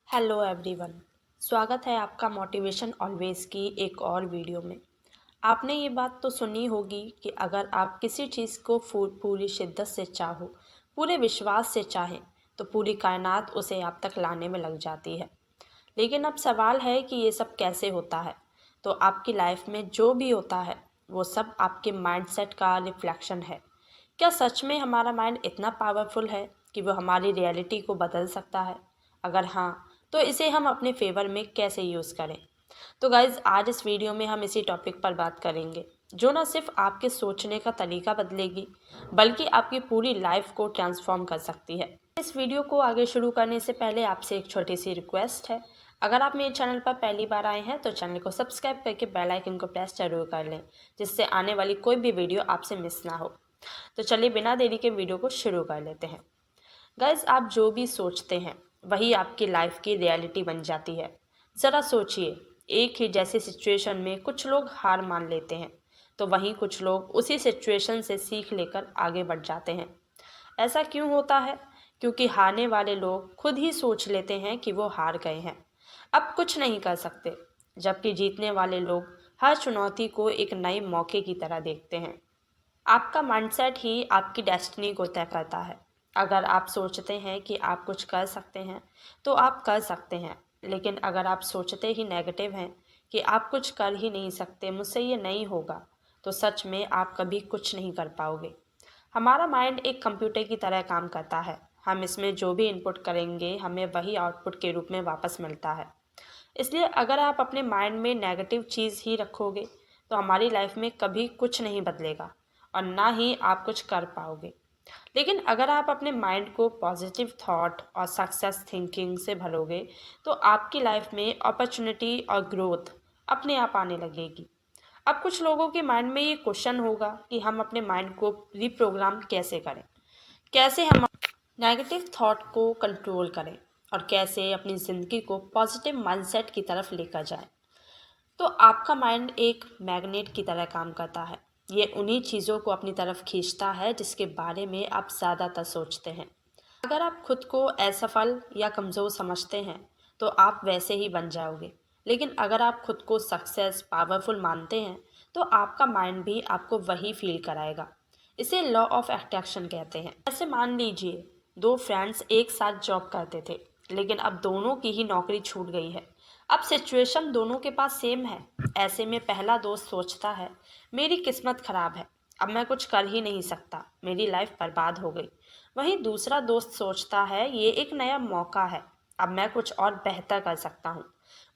Hello everyone. स्वागत है आपका मोटिवेशन ऑलवेज की एक और वीडियो में। आपने ये बात तो सुनी होगी कि अगर आप किसी चीज़ को पूरी शिद्दत से चाहो, पूरे विश्वास से चाहें, तो पूरी कायनात उसे आप तक लाने में लग जाती है। लेकिन अब सवाल है कि ये सब कैसे होता है। तो आपकी लाइफ में जो भी होता है वो सब आपके माइंडसेट का रिफ्लेक्शन है। क्या सच में हमारा माइंड इतना पावरफुल है कि वो हमारी रियलिटी को बदल सकता है? अगर हाँ, तो इसे हम अपने फेवर में कैसे यूज़ करें? तो गाइज़, आज इस वीडियो में हम इसी टॉपिक पर बात करेंगे, जो ना सिर्फ आपके सोचने का तरीका बदलेगी, बल्कि आपकी पूरी लाइफ को ट्रांसफॉर्म कर सकती है। इस वीडियो को आगे शुरू करने से पहले आपसे एक छोटी सी रिक्वेस्ट है। अगर आप मेरे चैनल पर पहली बार आए हैं तो चैनल को सब्सक्राइब करके बेल आइकन को प्रेस जरूर कर लें, जिससे आने वाली कोई भी वीडियो आपसे मिस ना हो। तो चलिए बिना देरी के वीडियो को शुरू कर लेते हैं। गाइज, आप जो भी सोचते हैं वही आपकी लाइफ की रियलिटी बन जाती है। ज़रा सोचिए, एक ही जैसी सिचुएशन में कुछ लोग हार मान लेते हैं, तो वहीं कुछ लोग उसी सिचुएशन से सीख लेकर आगे बढ़ जाते हैं। ऐसा क्यों होता है? क्योंकि हारने वाले लोग खुद ही सोच लेते हैं कि वो हार गए हैं, अब कुछ नहीं कर सकते, जबकि जीतने वाले लोग हर चुनौती को एक नए मौके की तरह देखते हैं। आपका माइंडसेट ही आपकी डेस्टिनी को तय करता है। अगर आप सोचते हैं कि आप कुछ कर सकते हैं, तो आप कर सकते हैं। लेकिन अगर आप सोचते ही नेगेटिव हैं कि आप कुछ कर ही नहीं सकते, मुझसे ये नहीं होगा, तो सच में आप कभी कुछ नहीं कर पाओगे। हमारा माइंड एक कंप्यूटर की तरह काम करता है। हम इसमें जो भी इनपुट करेंगे, हमें वही आउटपुट के रूप में वापस मिलता है। इसलिए अगर आप अपने माइंड में नेगेटिव चीज़ ही रखोगे, तो हमारी लाइफ में कभी कुछ नहीं बदलेगा और ना ही आप कुछ कर पाओगे। लेकिन अगर आप अपने माइंड को पॉजिटिव थॉट और सक्सेस थिंकिंग से भरोगे, तो आपकी लाइफ में अपॉर्चुनिटी और ग्रोथ अपने आप आने लगेगी। अब कुछ लोगों के माइंड में ये क्वेश्चन होगा कि हम अपने माइंड को रिप्रोग्राम कैसे करें, कैसे हम नेगेटिव थॉट को कंट्रोल करें और कैसे अपनी ज़िंदगी को पॉजिटिव माइंडसेट की तरफ लेकर जाएं। तो आपका माइंड एक मैग्नेट की तरह काम करता है। ये उन्हीं चीज़ों को अपनी तरफ खींचता है जिसके बारे में आप ज़्यादातर सोचते हैं। अगर आप खुद को असफल या कमज़ोर समझते हैं, तो आप वैसे ही बन जाओगे। लेकिन अगर आप खुद को सक्सेस पावरफुल मानते हैं, तो आपका माइंड भी आपको वही फील कराएगा। इसे लॉ ऑफ अट्रैक्शन कहते हैं। ऐसे मान लीजिए, दो फ्रेंड्स एक साथ जॉब करते थे, लेकिन अब दोनों की ही नौकरी छूट गई है। अब सिचुएशन दोनों के पास सेम है। ऐसे में पहला दोस्त सोचता है, मेरी किस्मत खराब है, अब मैं कुछ कर ही नहीं सकता, मेरी लाइफ बर्बाद हो गई। वहीं दूसरा दोस्त सोचता है, ये एक नया मौका है, अब मैं कुछ और बेहतर कर सकता हूँ।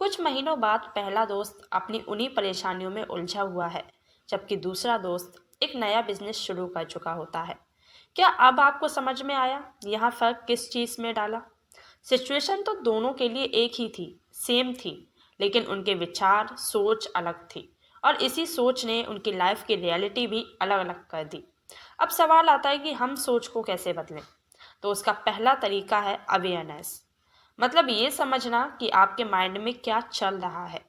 कुछ महीनों बाद पहला दोस्त अपनी उन्हीं परेशानियों में उलझा हुआ है, जबकि दूसरा दोस्त एक नया बिजनेस शुरू कर चुका होता है। क्या अब आपको समझ में आया यहाँ फ़र्क किस चीज़ में डाला? सिचुएशन तो दोनों के लिए एक ही थी, सेम थी, लेकिन उनके विचार सोच अलग थी, और इसी सोच ने उनकी लाइफ की रियलिटी भी अलग अलग कर दी। अब सवाल आता है कि हम सोच को कैसे बदलें। तो उसका पहला तरीका है अवेयरनेस। मतलब ये समझना कि आपके माइंड में क्या चल रहा है।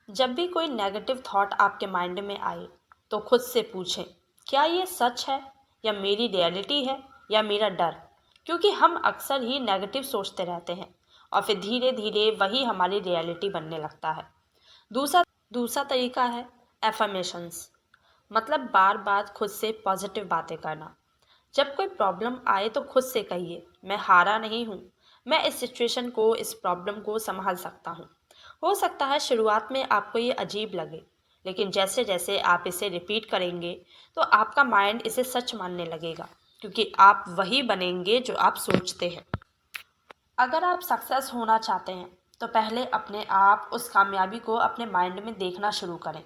जब भी कोई नेगेटिव थॉट आपके माइंड में आए, तो खुद से पूछें, क्या ये सच है, या मेरी रियलिटी है, या मेरा डर? क्योंकि हम अक्सर ही नेगेटिव सोचते रहते हैं और फिर धीरे धीरे वही हमारी रियलिटी बनने लगता है। दूसरा दूसरा तरीका है एफर्मेशंस। मतलब बार बार खुद से पॉजिटिव बातें करना। जब कोई प्रॉब्लम आए तो खुद से कहिए, मैं हारा नहीं हूँ, मैं इस सिचुएशन को, इस प्रॉब्लम को संभाल सकता हूँ। हो सकता है शुरुआत में आपको ये अजीब लगे, लेकिन जैसे जैसे आप इसे रिपीट करेंगे, तो आपका माइंड इसे सच मानने लगेगा, क्योंकि आप वही बनेंगे जो आप सोचते हैं। अगर आप सक्सेस होना चाहते हैं, तो पहले अपने आप उस कामयाबी को अपने माइंड में देखना शुरू करें।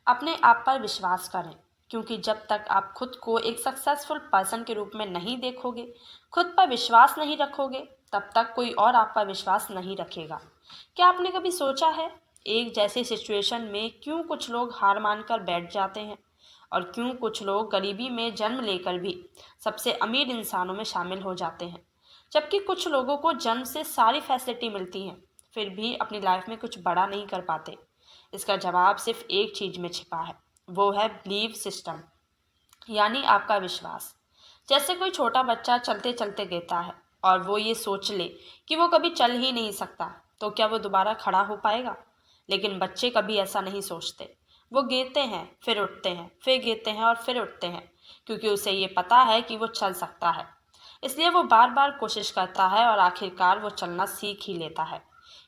अपने आप पर विश्वास करें, क्योंकि जब तक आप खुद को एक सक्सेसफुल पर्सन के रूप में नहीं देखोगे, खुद पर विश्वास नहीं रखोगे, तब तक कोई और आप पर विश्वास नहीं रखेगा। क्या आपने कभी सोचा है, एक जैसी सिचुएशन में क्यों कुछ लोग हार मानकर बैठ जाते हैं, और क्यों कुछ लोग गरीबी में जन्म लेकर भी सबसे अमीर इंसानों में शामिल हो जाते हैं, जबकि कुछ लोगों को जन्म से सारी फैसिलिटी मिलती हैं, फिर भी अपनी लाइफ में कुछ बड़ा नहीं कर पाते? इसका जवाब सिर्फ एक चीज़ में छिपा है, वो है बिलीव सिस्टम, यानी आपका विश्वास। जैसे कोई छोटा बच्चा चलते चलते गिरता है, और वो ये सोच ले कि वो कभी चल ही नहीं सकता, तो क्या वो दोबारा खड़ा हो पाएगा? लेकिन बच्चे कभी ऐसा नहीं सोचते। वो गिरते हैं, फिर उठते हैं, फिर गिरते हैं और फिर उठते हैं, क्योंकि उसे ये पता है कि वो चल सकता है। इसलिए वो बार बार कोशिश करता है और आखिरकार वो चलना सीख ही लेता है।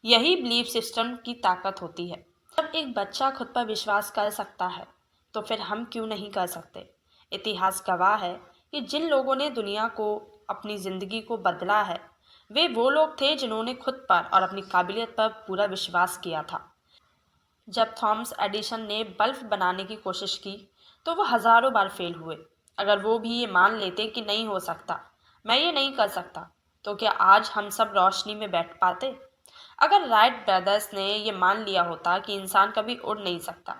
यही बिलीफ सिस्टम की ताकत होती है। जब एक बच्चा खुद पर विश्वास कर सकता है, तो फिर हम क्यों नहीं कर सकते? इतिहास गवाह है कि जिन लोगों ने दुनिया को, अपनी ज़िंदगी को बदला है, वे वो लोग थे जिन्होंने खुद पर और अपनी काबिलियत पर पूरा विश्वास किया था। जब थॉमस एडिसन ने बल्ब बनाने की कोशिश की, तो वो हज़ारों बार फेल हुए। अगर वो भी ये मान लेते कि नहीं हो सकता, मैं ये नहीं कर सकता, तो क्या आज हम सब रोशनी में बैठ पाते? अगर राइट ब्रदर्स ने ये मान लिया होता कि इंसान कभी उड़ नहीं सकता,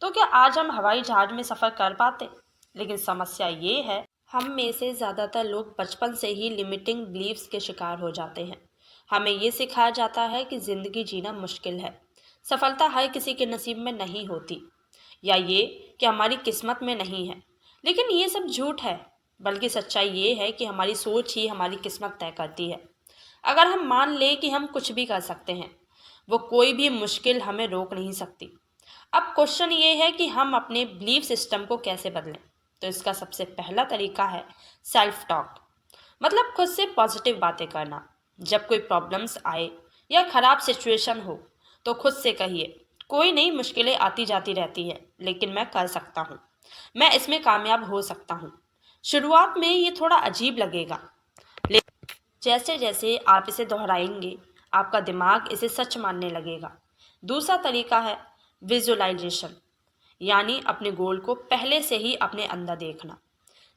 तो क्या आज हम हवाई जहाज में सफ़र कर पाते? लेकिन समस्या ये है, हम में से ज़्यादातर लोग बचपन से ही लिमिटिंग बिलीव्स के शिकार हो जाते हैं। हमें ये सिखाया जाता है कि ज़िंदगी जीना मुश्किल है, सफलता हर किसी के नसीब में नहीं होती, या ये कि हमारी किस्मत में नहीं है। लेकिन ये सब झूठ है, बल्कि सच्चाई ये है कि हमारी सोच ही हमारी किस्मत तय करती है। अगर हम मान लें कि हम कुछ भी कर सकते हैं, वो कोई भी मुश्किल हमें रोक नहीं सकती। अब क्वेश्चन ये है कि हम अपने बिलीफ सिस्टम को कैसे बदलें। तो इसका सबसे पहला तरीका है सेल्फ टॉक, मतलब खुद से पॉजिटिव बातें करना। जब कोई प्रॉब्लम्स आए या खराब सिचुएशन हो, तो खुद से कहिए, कोई नई मुश्किलें आती जाती रहती है, लेकिन मैं कर सकता हूँ, मैं इसमें कामयाब हो सकता हूँ। शुरुआत में ये थोड़ा अजीब लगेगा, लेकिन जैसे जैसे आप इसे दोहराएंगे, आपका दिमाग इसे सच मानने लगेगा। दूसरा तरीका है विजुअलाइजेशन, यानी अपने गोल को पहले से ही अपने अंदर देखना।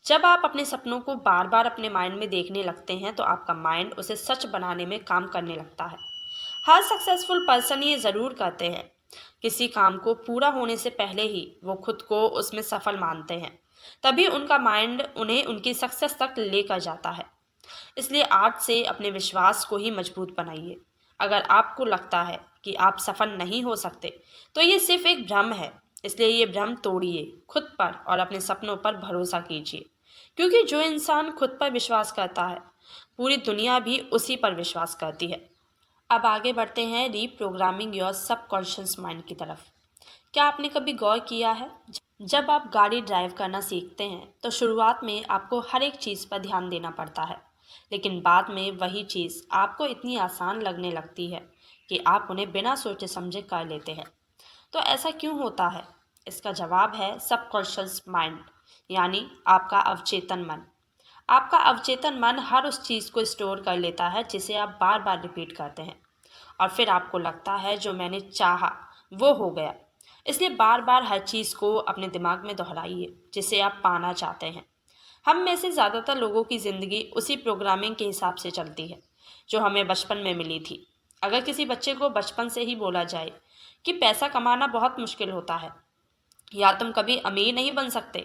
जब आप अपने सपनों को बार बार अपने माइंड में देखने लगते हैं, तो आपका माइंड उसे सच बनाने में काम करने लगता है। हर सक्सेसफुल पर्सन ये ज़रूर करते हैं, किसी काम को पूरा होने से पहले ही वो खुद को उसमें सफल मानते हैं, तभी उनका माइंड उन्हें उनकी सक्सेस तक लेकर जाता है। इसलिए आज से अपने विश्वास को ही मजबूत बनाइए। अगर आपको लगता है कि आप सफल नहीं हो सकते, तो ये सिर्फ एक भ्रम है। इसलिए ये भ्रम तोड़िए, खुद पर और अपने सपनों पर भरोसा कीजिए, क्योंकि जो इंसान खुद पर विश्वास करता है, पूरी दुनिया भी उसी पर विश्वास करती है। अब आगे बढ़ते हैं रीप्रोग्रामिंग योर सबकॉन्शियस माइंड की तरफ। क्या आपने कभी गौर किया है, जब आप गाड़ी ड्राइव करना सीखते हैं, तो शुरुआत में आपको हर एक चीज़ पर ध्यान देना पड़ता है, लेकिन बाद में वही चीज़ आपको इतनी आसान लगने लगती है कि आप उन्हें बिना सोचे समझे कर लेते हैं। तो ऐसा क्यों होता है? इसका जवाब है सबकॉन्शियस माइंड, यानी आपका अवचेतन मन। आपका अवचेतन मन हर उस चीज़ को स्टोर कर लेता है जिसे आप बार बार रिपीट करते हैं, और फिर आपको लगता है जो मैंने चाहा वो हो गया। इसलिए बार बार हर चीज़ को अपने दिमाग में दोहराइए जिसे आप पाना चाहते हैं। हम में से ज़्यादातर लोगों की ज़िंदगी उसी प्रोग्रामिंग के हिसाब से चलती है जो हमें बचपन में मिली थी। अगर किसी बच्चे को बचपन से ही बोला जाए कि पैसा कमाना बहुत मुश्किल होता है, या तुम कभी अमीर नहीं बन सकते,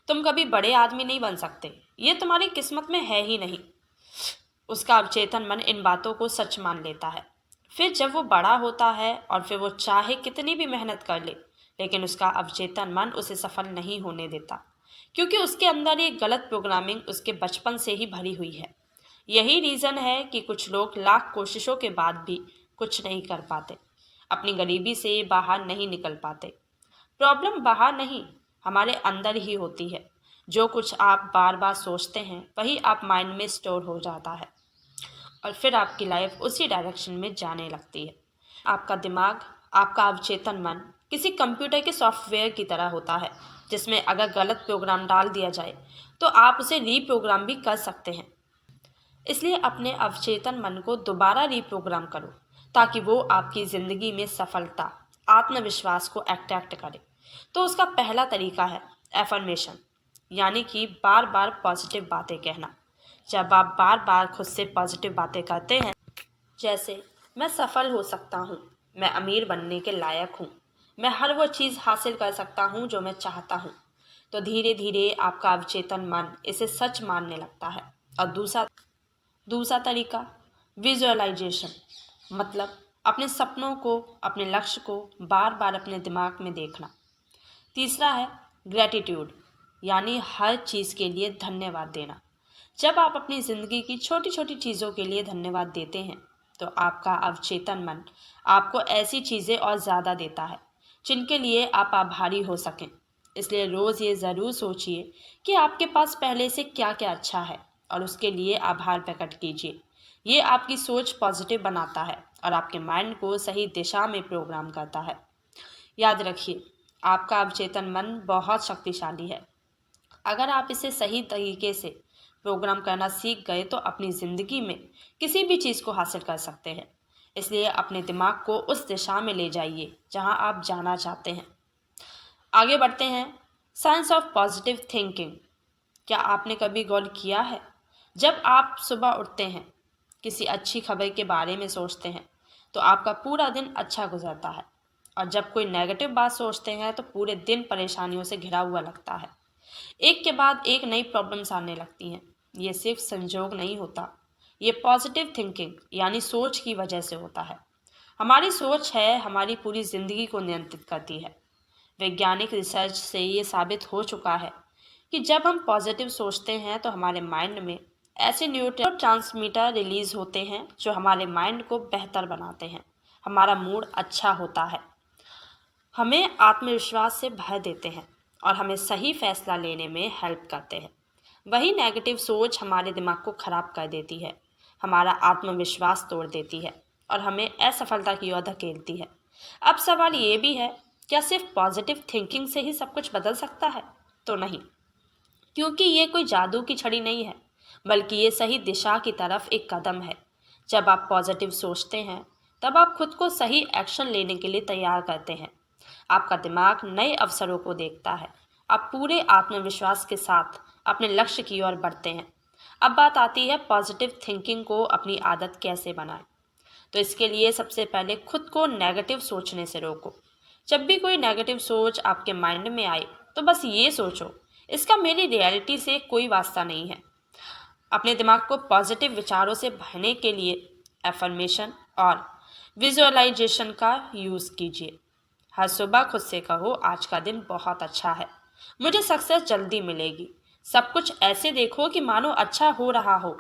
तुम कभी बड़े आदमी नहीं बन सकते, ये तुम्हारी किस्मत में है ही नहीं, उसका अवचेतन मन इन बातों को सच मान लेता है। फिर जब वो बड़ा होता है और फिर वो चाहे कितनी भी मेहनत कर ले, लेकिन उसका अवचेतन मन उसे सफल नहीं होने देता, क्योंकि उसके अंदर ये गलत प्रोग्रामिंग उसके बचपन से ही भरी हुई है। यही रीज़न है कि कुछ लोग लाख कोशिशों के बाद भी कुछ नहीं कर पाते, अपनी गरीबी से बाहर नहीं निकल पाते। प्रॉब्लम बाहर नहीं, हमारे अंदर ही होती है। जो कुछ आप बार बार सोचते हैं, वही आप माइंड में स्टोर हो जाता है, और फिर आपकी लाइफ उसी डायरेक्शन में जाने लगती है। आपका दिमाग, आपका अवचेतन मन किसी कंप्यूटर के सॉफ्टवेयर की तरह होता है, जिसमें अगर गलत प्रोग्राम डाल दिया जाए, तो आप उसे रीप्रोग्राम भी कर सकते हैं। इसलिए अपने अवचेतन मन को दोबारा रीप्रोग्राम करो, ताकि वो आपकी ज़िंदगी में सफलता, आत्मविश्वास को अट्रैक्ट करे। तो उसका पहला तरीका है एफर्मेशन, यानी कि बार बार पॉजिटिव बातें कहना। जब आप बार बार खुद से पॉजिटिव बातें करते हैं, जैसे मैं सफल हो सकता हूँ, मैं अमीर बनने के लायक हूँ, मैं हर वो चीज़ हासिल कर सकता हूँ जो मैं चाहता हूँ, तो धीरे धीरे आपका अवचेतन मन इसे सच मानने लगता है। और दूसरा तरीका विजुअलाइजेशन, मतलब अपने सपनों को, अपने लक्ष्य को बार बार अपने दिमाग में देखना। तीसरा है ग्रैटिट्यूड, यानी हर चीज़ के लिए धन्यवाद देना। जब आप अपनी ज़िंदगी की छोटी छोटी चीज़ों के लिए धन्यवाद देते हैं तो आपका अवचेतन मन आपको ऐसी चीज़ें और ज़्यादा देता है जिनके लिए आप आभारी हो सकें। इसलिए रोज़ ये ज़रूर सोचिए कि आपके पास पहले से क्या क्या अच्छा है और उसके लिए आभार प्रकट कीजिए। ये आपकी सोच पॉजिटिव बनाता है और आपके माइंड को सही दिशा में प्रोग्राम करता है। याद रखिए, आपका अवचेतन मन बहुत शक्तिशाली है। अगर आप इसे सही तरीके से प्रोग्राम करना सीख गए तो अपनी ज़िंदगी में किसी भी चीज़ को हासिल कर सकते हैं। इसलिए अपने दिमाग को उस दिशा में ले जाइए जहां आप जाना चाहते हैं। आगे बढ़ते हैं। Science of positive thinking. क्या आपने कभी गौर किया है, जब आप सुबह उठते हैं, किसी अच्छी खबर के बारे में सोचते हैं तो आपका पूरा दिन अच्छा गुजरता है, और जब कोई नेगेटिव बात सोचते हैं तो पूरे दिन परेशानियों से घिरा हुआ लगता है। एक के बाद एक नई प्रॉब्लम्स आने लगती हैं। ये सिर्फ संजोग नहीं होता, ये पॉजिटिव थिंकिंग यानी सोच की वजह से होता है। हमारी सोच है हमारी पूरी ज़िंदगी को नियंत्रित करती है। वैज्ञानिक रिसर्च से ये साबित हो चुका है कि जब हम पॉजिटिव सोचते हैं तो हमारे माइंड में ऐसे न्यूरोट्रांसमीटर रिलीज होते हैं जो हमारे माइंड को बेहतर बनाते हैं। हमारा मूड अच्छा होता है, हमें आत्मविश्वास से भर देते हैं और हमें सही फैसला लेने में हेल्प करते हैं। वही नेगेटिव सोच हमारे दिमाग को खराब कर देती है, हमारा आत्मविश्वास तोड़ देती है और हमें असफलता की ओर धकेलती है। अब सवाल ये भी है, क्या सिर्फ पॉजिटिव थिंकिंग से ही सब कुछ बदल सकता है? तो नहीं, क्योंकि ये कोई जादू की छड़ी नहीं है, बल्कि ये सही दिशा की तरफ एक कदम है। जब आप पॉजिटिव सोचते हैं तब आप खुद को सही एक्शन लेने के लिए तैयार करते हैं। आपका दिमाग नए अवसरों को देखता है। आप पूरे आत्मविश्वास के साथ अपने लक्ष्य की ओर बढ़ते हैं। अब बात आती है पॉजिटिव थिंकिंग को अपनी आदत कैसे बनाएं। तो इसके लिए सबसे पहले खुद को नेगेटिव सोचने से रोको। जब भी कोई नेगेटिव सोच आपके माइंड में आए तो बस ये सोचो, इसका मेरी रियलिटी से कोई वास्ता नहीं है। अपने दिमाग को पॉजिटिव विचारों से भरने के लिए एफर्मेशन और विजुअलाइजेशन का यूज़ कीजिए। हर सुबह खुद से कहो, आज का दिन बहुत अच्छा है, मुझे सक्सेस जल्दी मिलेगी। सब कुछ ऐसे देखो कि मानो अच्छा हो रहा हो।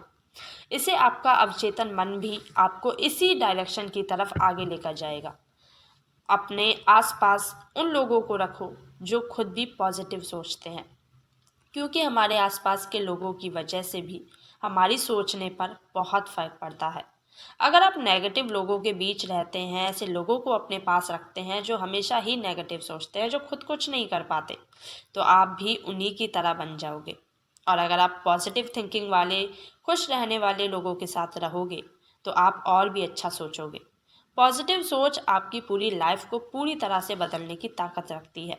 इसे आपका अवचेतन मन भी आपको इसी डायरेक्शन की तरफ आगे लेकर जाएगा। अपने आसपास उन लोगों को रखो जो खुद भी पॉजिटिव सोचते हैं, क्योंकि हमारे आसपास के लोगों की वजह से भी हमारी सोचने पर बहुत फर्क पड़ता है। अगर आप नेगेटिव लोगों के बीच रहते हैं, ऐसे लोगों को अपने पास रखते हैं जो हमेशा ही नेगेटिव सोचते हैं, जो खुद कुछ नहीं कर पाते, तो आप भी उन्हीं की तरह बन जाओगे। और अगर आप पॉजिटिव थिंकिंग वाले, खुश रहने वाले लोगों के साथ रहोगे तो आप और भी अच्छा सोचोगे। पॉजिटिव सोच आपकी पूरी लाइफ को पूरी तरह से बदलने की ताकत रखती है।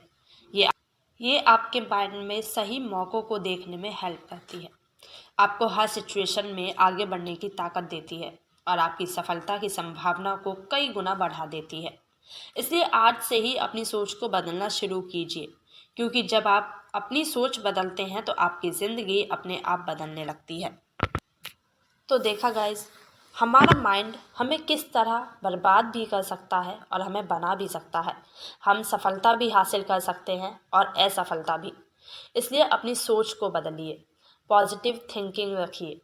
ये ये आपके माइंड में सही मौक़ों को देखने में हेल्प करती है, आपको हर सिचुएशन में आगे बढ़ने की ताकत देती है और आपकी सफलता की संभावना को कई गुना बढ़ा देती है। इसलिए आज से ही अपनी सोच को बदलना शुरू कीजिए, क्योंकि जब आप अपनी सोच बदलते हैं तो आपकी ज़िंदगी अपने आप बदलने लगती है। तो देखा गाइस, हमारा माइंड हमें किस तरह बर्बाद भी कर सकता है और हमें बना भी सकता है। हम सफलता भी हासिल कर सकते हैं और असफलता भी। इसलिए अपनी सोच को बदलिए, पॉजिटिव थिंकिंग रखिए।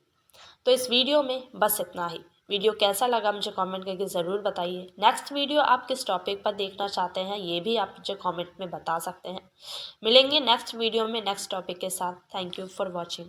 तो इस वीडियो में बस इतना ही। वीडियो कैसा लगा मुझे कमेंट करके ज़रूर बताइए। नेक्स्ट वीडियो आप किस टॉपिक पर देखना चाहते हैं ये भी आप मुझे कमेंट में बता सकते हैं। मिलेंगे नेक्स्ट वीडियो में नेक्स्ट टॉपिक के साथ। Thank you for watching.